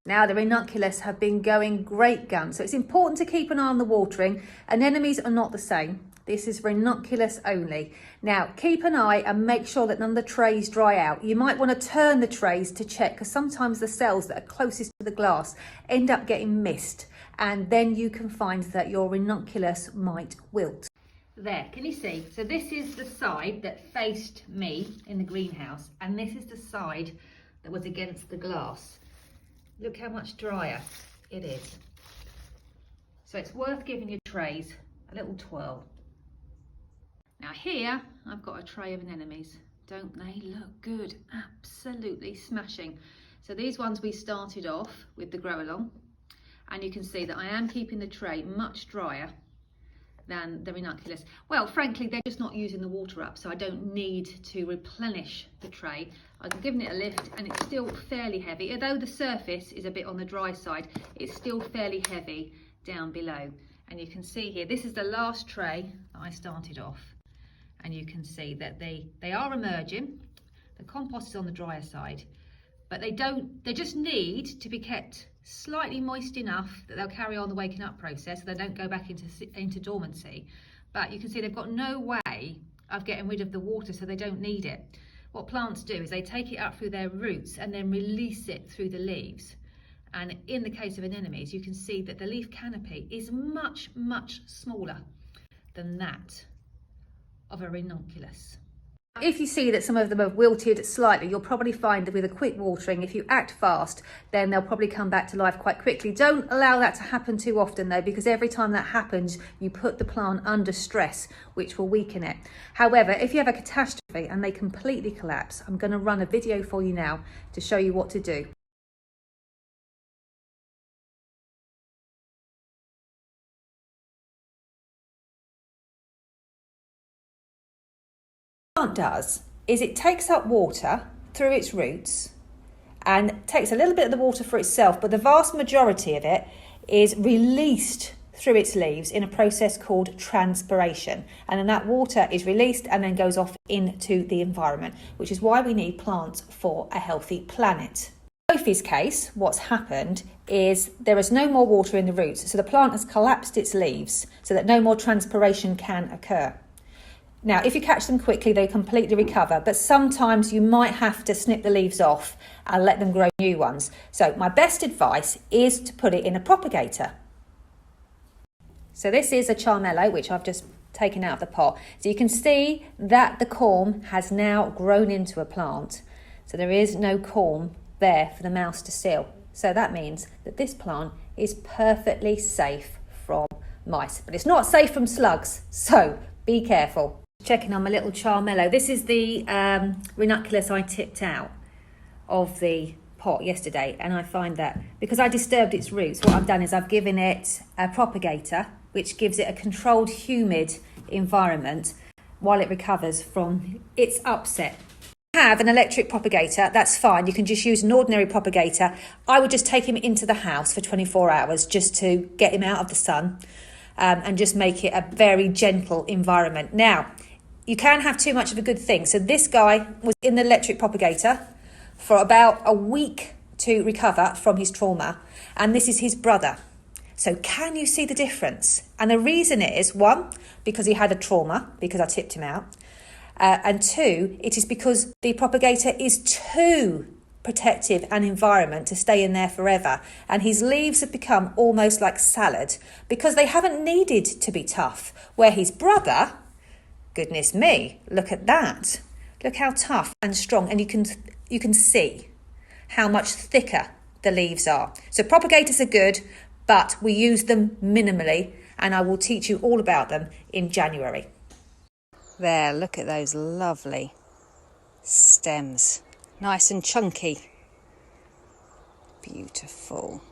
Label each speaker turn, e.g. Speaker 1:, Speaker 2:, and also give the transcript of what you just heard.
Speaker 1: Now the Ranunculus have been going great guns, so it's important to keep an eye on the watering. Anemones are not the same. This is Ranunculus only. Now keep an eye and make sure that none of the trays dry out. You might want to turn the trays to check, because sometimes the cells that are closest to the glass end up getting missed, and then you can find that your Ranunculus might wilt. There, can you see? So this is the side that faced me in the greenhouse, and this is the side that was against the glass. Look how much drier it is. So it's worth giving your trays a little twirl. Now here, I've got a tray of anemones. Don't they look good? Absolutely smashing. So these ones we started off with the grow along, and you can see that I am keeping the tray much drier than the Ranunculus. Well, frankly, they're just not using the water up, so I don't need to replenish the tray. I'm giving it a lift, and it's still fairly heavy. Although the surface is a bit on the dry side, it's still fairly heavy down below. And you can see here, this is the last tray that I started off. And you can see that they are emerging. The compost is on the drier side, but they just need to be kept slightly moist enough that they'll carry on the waking up process, so they don't go back into dormancy. But you can see they've got no way of getting rid of the water, so they don't need it. What plants do is they take it up through their roots and then release it through the leaves. And in the case of anemones, you can see that the leaf canopy is much, much smaller than that of a Ranunculus. If you see that some of them have wilted slightly, you'll probably find that with a quick watering, if you act fast, then they'll probably come back to life quite quickly. Don't allow that to happen too often though, because every time that happens, you put the plant under stress, which will weaken it. However, if you have a catastrophe and they completely collapse, I'm going to run a video for you now to show you what to do. What it does is it takes up water through its roots and takes a little bit of the water for itself, but the vast majority of it is released through its leaves in a process called transpiration, and then that water is released and then goes off into the environment, which is why we need plants for a healthy planet. In Sophie's case, what's happened is there is no more water in the roots, so the plant has collapsed its leaves so that no more transpiration can occur. Now, if you catch them quickly, they completely recover, but sometimes you might have to snip the leaves off and let them grow new ones. So my best advice is to put it in a propagator. So this is a charmello, which I've just taken out of the pot. So you can see that the corm has now grown into a plant. So there is no corm there for the mouse to steal. So that means that this plant is perfectly safe from mice, but it's not safe from slugs. So be careful. Checking on my little charmello. This is the Ranunculus I tipped out of the pot yesterday, and I find that because I disturbed its roots, what I've done is I've given it a propagator, which gives it a controlled, humid environment while it recovers from its upset. If you have an electric propagator, that's fine. You can just use an ordinary propagator. I would just take him into the house for 24 hours just to get him out of the sun and just make it a very gentle environment. Now, you can have too much of a good thing. So this guy was in the electric propagator for about a week to recover from his trauma. And this is his brother. So can you see the difference? And the reason is, one, because he had a trauma, because I tipped him out. And two, it is because the propagator is too protective an environment to stay in there forever. And his leaves have become almost like salad because they haven't needed to be tough. Where his brother, goodness me, look at that. Look how tough and strong. And you can see how much thicker the leaves are. So propagators are good, but we use them minimally, and I will teach you all about them in January. There, look at those lovely stems. Nice and chunky. Beautiful.